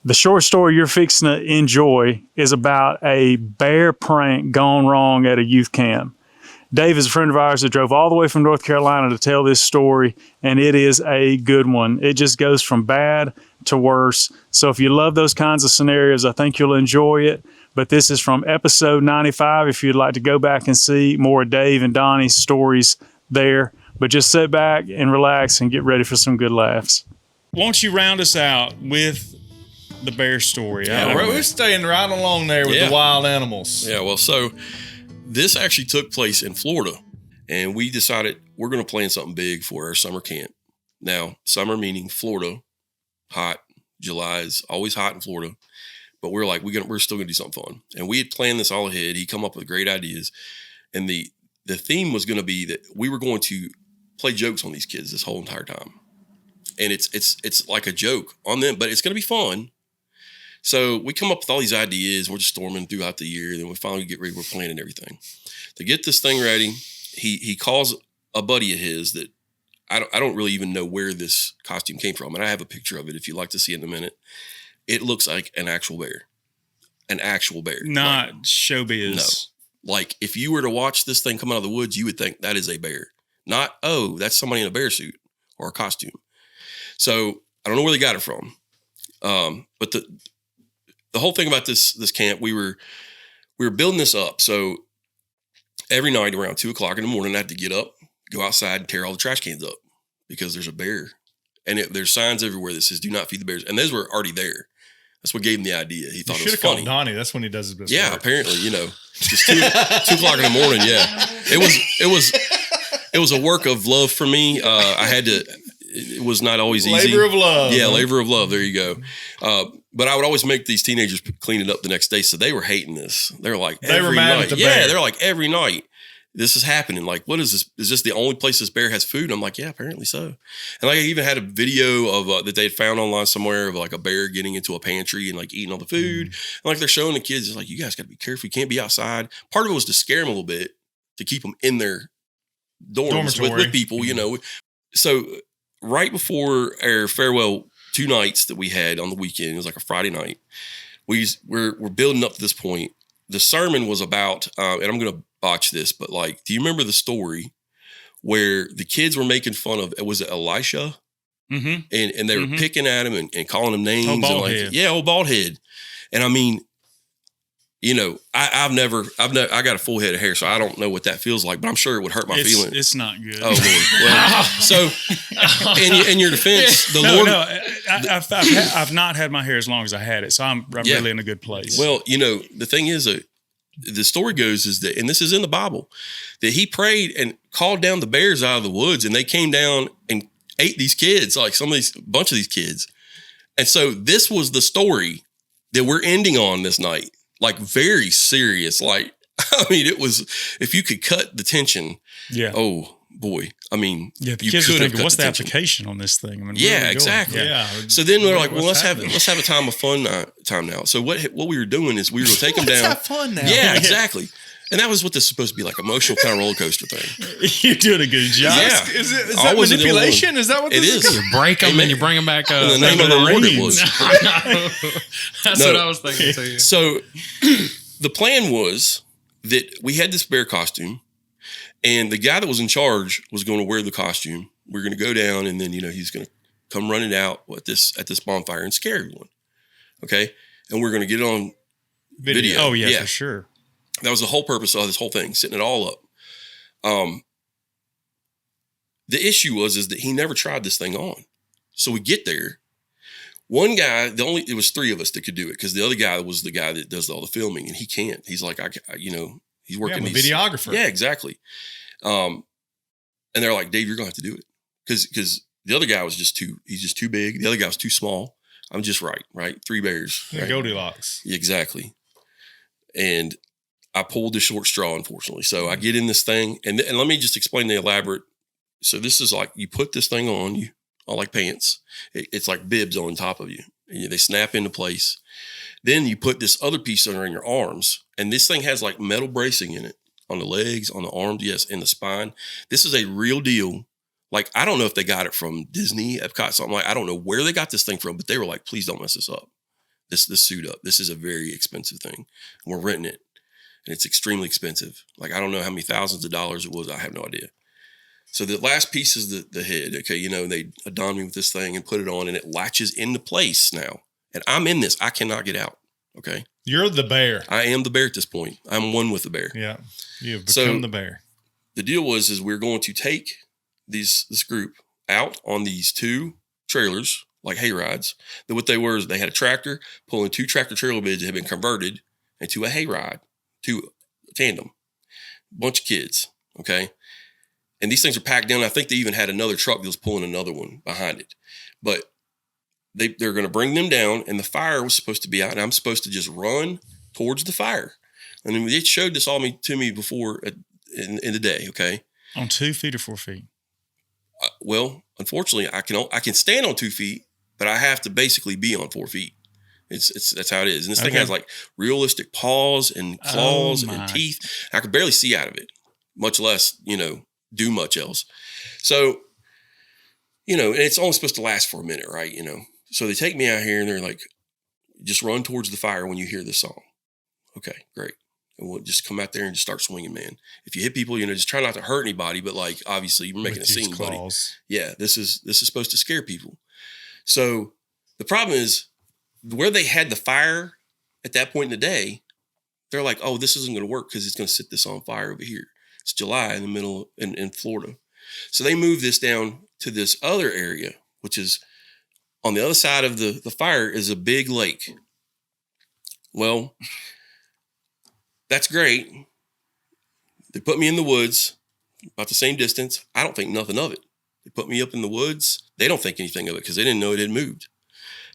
The short story you're fixing to enjoy is about a bear prank gone wrong at a youth camp. Dave is a friend of ours that drove all the way from North Carolina to tell this story, and it is a good one. It just goes from bad to worse. So if you love those kinds of scenarios, I think you'll enjoy it. But this is from episode 95 if you'd like to go back and see more of Dave and Donnie's stories there. But just sit back and relax and get ready for some good laughs. Won't you round us out with the bear story? Yeah, we're staying right along there with the wild animals. Yeah, well, so this actually took place in Florida, and we decided we're going to plan something big for our summer camp. Now, summer meaning Florida, hot. July is always hot in Florida, but we're like, we're still going to do something fun. And we had planned this all ahead. He come up with great ideas, and the theme was going to be that we were going to play jokes on these kids this whole entire time. And it's like a joke on them, but it's going to be fun. So we come up with all these ideas. We're just storming throughout the year. Then we finally get ready. We're planning everything. To get this thing ready, he calls a buddy of his that I don't really even know where this costume came from. And I have a picture of it if you'd like to see it in a minute. It looks like an actual bear. An actual bear. Not like, showbiz. No. Like if you were to watch this thing come out of the woods, you would think that is a bear. Not, oh, that's somebody in a bear suit or a costume. So I don't know where they got it from. But the whole thing about this camp, we were building this up. So every night around 2:00 in the morning, I had to get up, go outside and tear all the trash cans up because there's a bear. And there's signs everywhere that says, do not feed the bears. And those were already there. That's what gave him the idea. He thought it was funny. Called Donnie. That's when he does his best Yeah, work. apparently, just 2:00 in the morning. Yeah, it was a work of love for me. It was not always easy. Labor of love. Yeah, labor of love. There you go. But I would always make these teenagers clean it up the next day. So they were hating this. They were like, they were mad night. at the bear. Yeah, they're like, every night this is happening. Like, what is this? Is this the only place this bear has food? And I'm like, yeah, apparently so. And like, I even had a video of that they'd found online somewhere of like a bear getting into a pantry and like eating all the food. And like they're showing the kids, it's like, you guys got to be careful. You can't be outside. Part of it was to scare them a little bit, to keep them in their dorms with people, So right before our farewell 2 nights that we had on the weekend, it was like a Friday night, we're building up to this point. The sermon was about, and I'm going to botch this, but like, do you remember the story where the kids were making fun of, was it Elisha? Mm-hmm. And they were picking at him and calling him names. Old bald and like, head. Yeah, old bald head. And I mean, I got a full head of hair, so I don't know what that feels like, but I'm sure it would hurt my feelings. It's not good. Oh, Lord. Well, so in your defense, Lord. No, I've not had my hair as long as I had it, so I'm really in a good place. Well, the thing is, the story goes is that, and this is in the Bible, that he prayed and called down the bears out of the woods, and they came down and ate these kids, like bunch of these kids. And so this was the story that we're ending on this night. Like very serious. Like, I mean, it was, if you could cut the tension. Yeah. Oh boy. I mean, the kids are thinking, what's the application on this thing? I mean, exactly. Yeah. So then we're like, well, let's have a time of fun time now. So what we were doing is we were going to take them down. Let's have fun now. Yeah, exactly. And that was what this is supposed to be, like emotional kind of roller coaster thing. You're doing a good job. Yeah. Is that manipulation? Is that what this is? You break them and you bring them back up. In the name of the Lord it was. That's what I was thinking too. So the plan was that we had this bear costume, and the guy that was in charge was going to wear the costume. We're going to go down, and then, he's going to come running out at this bonfire and scare everyone. Okay? And we're going to get it on video. Oh, yeah, for sure. That was the whole purpose of this whole thing, setting it all up. The issue is that he never tried this thing on. So we get there. One guy, it was 3 of us that could do it, because the other guy was the guy that does all the filming, and he can't. He's like, he's working. I'm a videographer. Yeah, exactly. And they're like, Dave, you're gonna have to do it, because the other guy was just too big. The other guy was too small. I'm just right. 3 bears. Yeah, right? Goldilocks. Exactly. And I pulled the short straw, unfortunately. So I get in this thing, and let me just explain the elaborate. So this is like, you put this thing on, like pants. It's like bibs on top of you. And they snap into place. Then you put this other piece under in your arms, and this thing has like metal bracing in it on the legs, on the arms, yes, in the spine. This is a real deal. Like, I don't know if they got it from Disney, Epcot, something like. I don't know where they got this thing from, but they were like, please don't mess this up. this suit up. This is a very expensive thing. We're renting it, and it's extremely expensive. Like, I don't know how many thousands of dollars it was. I have no idea. So the last piece is the head. Okay, you know, they adorn me with this thing and put it on, and it latches into place now. And I'm in this. I cannot get out. Okay. You're the bear. I am the bear at this point. I'm one with the bear. Yeah. You have become the bear. The deal is we're going to take this group out on these 2 trailers, like hay rides. That what they were is they had a tractor pulling 2 tractor trailer beds that had been converted into a hay ride, to a tandem. Bunch of kids. Okay. And these things are packed down. I think they even had another truck that was pulling another one behind it. But they're going to bring them down, and the fire was supposed to be out, and I'm supposed to just run towards the fire. And then they showed this all to me before in the day, okay? On 2 feet or 4 feet? Well, unfortunately, I can stand on 2 feet, but I have to basically be on 4 feet. That's how it is. And this thing has like realistic paws and claws and teeth. I could barely see out of it, much less, you know, do much else. So, you know, and it's only supposed to last for a minute, right? You know, so they take me out here and they're like, just run towards the fire when you hear this song. Okay, great. And we'll just come out there and just start swinging, man. If you hit people, you know, just try not to hurt anybody, but like, obviously you're making a scene, buddy. Yeah, this is supposed to scare people. So the problem is where they had the fire at that point in the day, they're like, oh, this isn't going to work because it's going to set this on fire over here. It's July in the middle in Florida. So they moved this down to this other area, which is on the other side of the fire is a big lake. Well, that's great. They put me in the woods, about the same distance. I don't think nothing of it. They put me up in the woods. They don't think anything of it because they didn't know it had moved.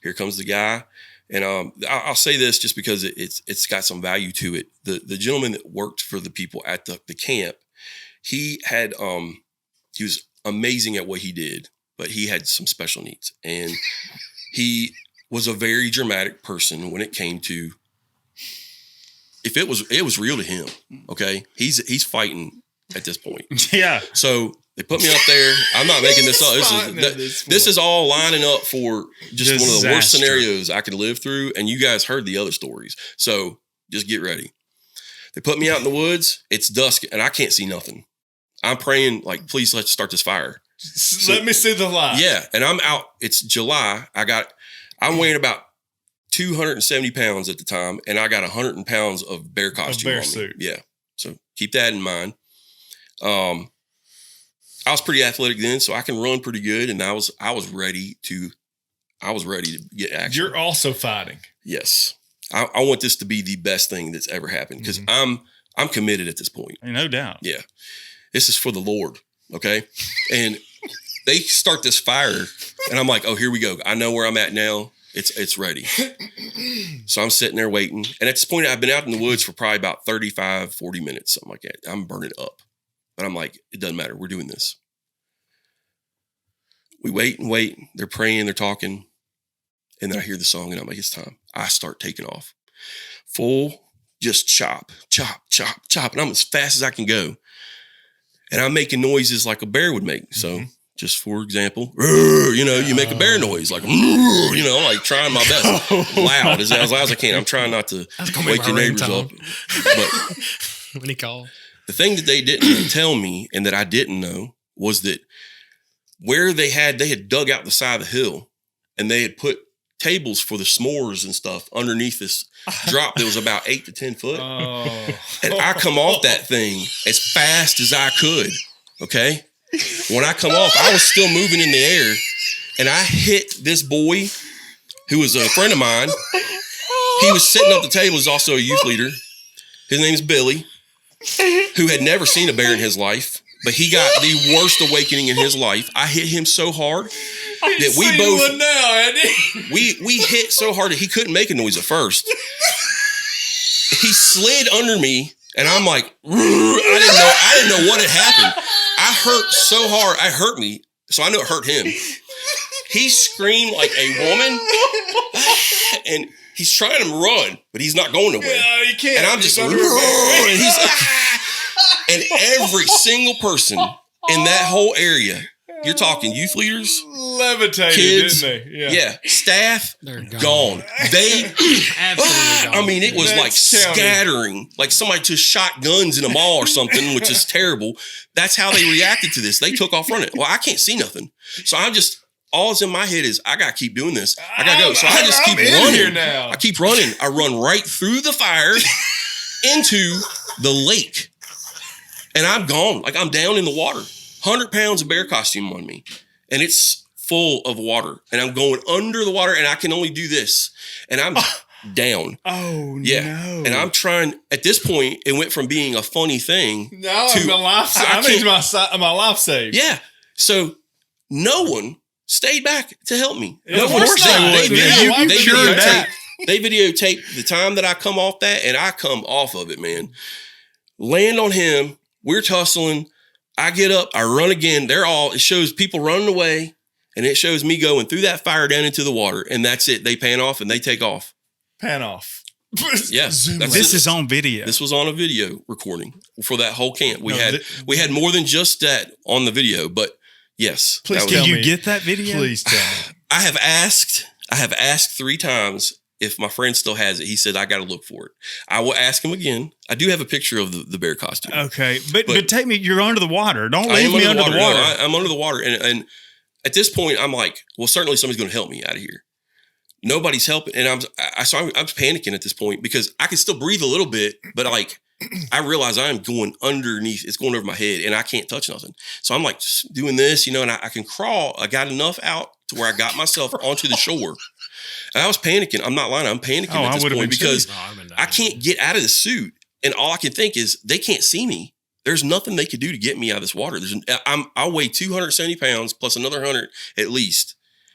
Here comes the guy. And I'll say this just because it's got some value to it. The gentleman that worked for the people at the camp, he was amazing at what he did, but he had some special needs. And he was a very dramatic person when it came to, if it was real to him, okay? He's fighting at this point. Yeah. So they put me up there. I'm not making this up. This is all lining up for just one of the worst scenarios I could live through. And you guys heard the other stories. So just get ready. They put me out in the woods. It's dusk and I can't see nothing. I'm praying like, please let's start this fire. Let me see the light. Yeah. And I'm out. It's July. I'm weighing about 270 pounds at the time. And I got 100 pounds of bear costume on me. Suit. Yeah. So keep that in mind. I was pretty athletic then, so I can run pretty good. And I was ready to get action. You're also fighting. Yes. I want this to be the best thing that's ever happened because I'm committed at this point. No doubt. Yeah. This is for the Lord. Okay. And they start this fire and I'm like, oh, here we go. I know where I'm at now. It's ready. So I'm sitting there waiting. And at this point, I've been out in the woods for probably about 35, 40 minutes, something like that. I'm burning up. But I'm like, it doesn't matter. We're doing this. We wait and wait. They're praying. They're talking. And then I hear the song and I'm like, it's time. I start taking off. Full, just chop, chop, chop, chop. And I'm as fast as I can go. And I'm making noises like a bear would make. So just for example, you make a bear noise. Like, like trying my best. Loud, as loud as I can. I'm trying not to wake your neighbors up. But when he called. The thing that they didn't tell me and that I didn't know was that where they had dug out the side of the hill and they had put tables for the s'mores and stuff underneath this drop that was about 8 to 10 foot. Oh. And I come off that thing as fast as I could. Okay. When I come off, I was still moving in the air and I hit this boy who was a friend of mine. He was sitting up the table. He's also a youth leader. His name is Billy, who had never seen a bear in his life, but he got the worst awakening in his life. I hit him so hard that we both we hit so hard that he couldn't make a noise at first. He slid under me, and I'm like, I didn't know what had happened. I hurt so hard, it hurt me, so I know it hurt him. He screamed like a woman, and he's trying to run, but he's not going nowhere. No, you can't. And I'm just, and he's, and every single person in that whole area You're talking youth leaders, Levitated, kids, didn't they? yeah, staff, They're gone. They, Absolutely gone. I mean, it was That's like county. scattering, like somebody just shot guns in a mall or something, which is terrible. That's how they reacted to this. They took off running. Well, I can't see nothing. So I'm just, all's in my head is, I got to keep doing this. I got to go. So I just keep I'm in running. here now. I keep running. I run right through the fire into the lake. And I'm gone. Like I'm down in the water. 100 pounds of bear costume on me. And it's full of water. And I'm going under the water and I can only do this. And I'm down. Oh, Yeah. no. And I'm trying, at this point, it went from being a funny thing. No, to- my life. I I need can't- my life saved. Yeah. So no one stayed back to help me. No Of one course stayed. not. They, Yeah, why they, cured videotaped, that? they videotaped the time that I come off that, and I come off of it, man. Land on him. We're tussling. I get up. I run again. It shows people running away, and it shows me going through that fire down into the water, and that's it. They pan off and they take off. Pan off. Yeah, Zoom that's out. This is on video. This was on a video recording for that whole camp. We No, had more than just that on the video, but yes. Please that was- tell Can you me. get that video? Please tell me. I have asked 3 times if my friend still has it. He said, I got to look for it. I will ask him again. I do have a picture of the bear costume. Okay, but But- take me. You're under the water. Don't I leave am me under the water. No, I'm under the water. And at this point, I'm like, well, certainly somebody's going to help me out of here. Nobody's helping. And I'm panicking at this point because I can still breathe a little bit, but like, I realize I'm going underneath. It's going over my head and I can't touch nothing. So I'm like just doing this, and I can crawl. I got enough out to where I got myself onto the shore. And I was panicking. I'm not lying. I'm panicking Oh, at I this would've point been because too. Oh, I've been down I there. can't get out of the suit. And all I can think is they can't see me. There's nothing they could do to get me out of this water. I weigh 270 pounds plus another 100 at least,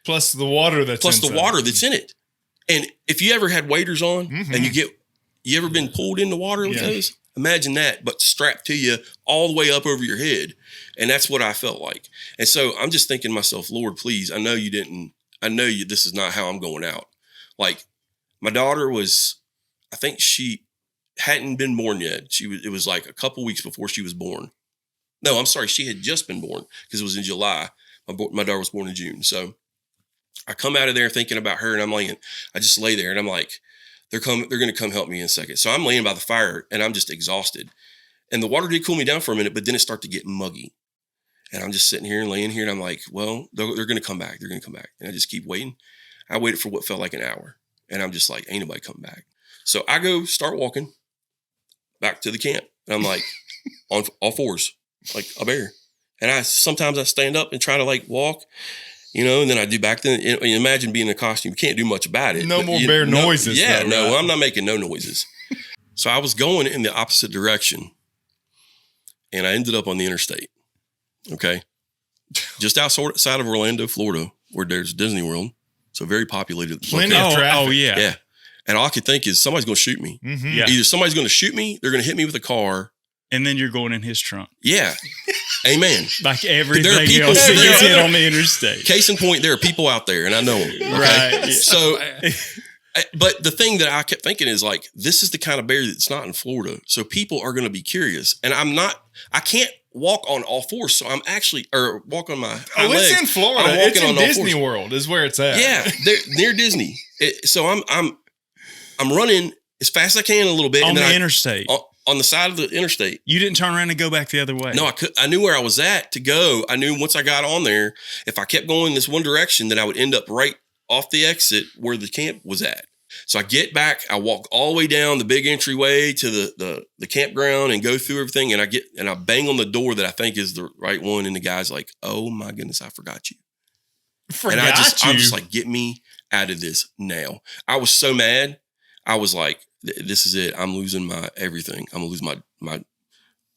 Plus the water that's plus the inside. water that's in it. And if you ever had waders on Mhm. and you ever been pulled in the water with Yeah. those? Imagine that, but strapped to you all the way up over your head. And that's what I felt like. And so I'm just thinking to myself, Lord, please, I know this is not how I'm going out. Like my daughter I think she hadn't been born yet. It was like a couple weeks before she was born. No, I'm sorry. She had just been born because it was in July. My daughter was born in June. So I come out of there thinking about her, and I just lay there and I'm like, they're going to come help me in a second. So I'm laying by the fire and I'm just exhausted, and the water did cool me down for a minute, but then it started to get muggy, and I'm just sitting here and laying here and I'm like, well, they're going to come back. They're going to come back. And I just keep waiting. I waited for what felt like an hour, and I'm just like, ain't nobody come back. So I go start walking back to the camp, and I'm like on all fours, like a bear. And sometimes I stand up and try to like walk, and then I do back then. Imagine being in a costume. You can't do much about it. No but more bear noises, Yeah, though, no, right? I'm not making no noises. So I was going in the opposite direction, and I ended up on the interstate. Okay. Just outside of Orlando, Florida, where there's Disney World. So very populated. Plenty location. of traffic. Oh, yeah. Yeah. And all I could think is somebody's going to shoot me. Mhm. Yeah. Either somebody's going to shoot me, they're going to hit me with a car. And then you're going in his trunk. Yeah. Amen. Like everything people else that everywhere. gets hit on the interstate. Case in point, there are people out there, and I know them. Okay? Right. So, but the thing that I kept thinking is like, this is the kind of bear that's not in Florida. So people are going to be curious. And I can't walk on all fours. So I'm actually, or walk on my high Oh, it's legs. in Florida. I'm It's walking in on all Disney fours. World is where it's at. Yeah. They're near Disney. So I'm running as fast as I can a little bit. On and then the interstate. on the side of the interstate. You didn't turn around and go back the other way. No, I knew where I was at to go. I knew once I got on there, if I kept going this one direction, then I would end up right off the exit where the camp was at. So I get back, I walk all the way down the big entryway to the campground and go through everything. And I bang on the door that I think is the right one. And the guy's like, oh my goodness, I forgot you. Forgot And you. I'm just like, get me out of this now. I was so mad. I was like, this is it. I'm losing my everything. I'm gonna lose my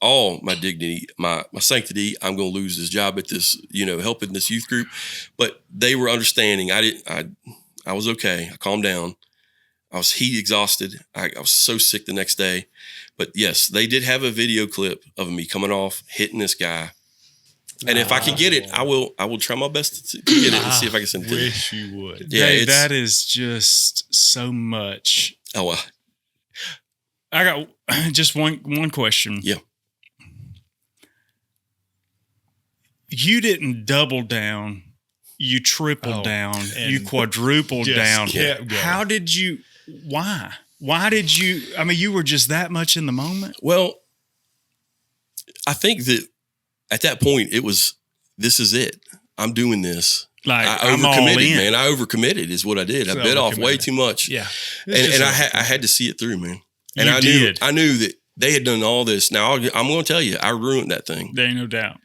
all my dignity, my sanctity. I'm gonna lose this job at this, helping this youth group. But they were understanding. I was okay. I calmed down. I was heat exhausted. I was so sick the next day. But yes, they did have a video clip of me coming off, hitting this guy. And if I can get it, I will try my best to get it and see if I can send it to you. Wish you would. Yeah, Dave, it's- that is just so much. Oh, I got just one question. Yeah. you didn't double down. You tripled down. and You quadrupled just down. kept going. How did you? Why? Why did you? I mean, you were just that much in the moment. Well, I think that at that point it was, this is it. I'm doing this. Like I I'm all overcommitted, in. man. I overcommitted is what I did. I So bit off way overcommitted. too much. Yeah. And I had to see it through, man. And You did. I knew that they had done all this. Now I'm going to tell you, I ruined that thing. There ain't no doubt.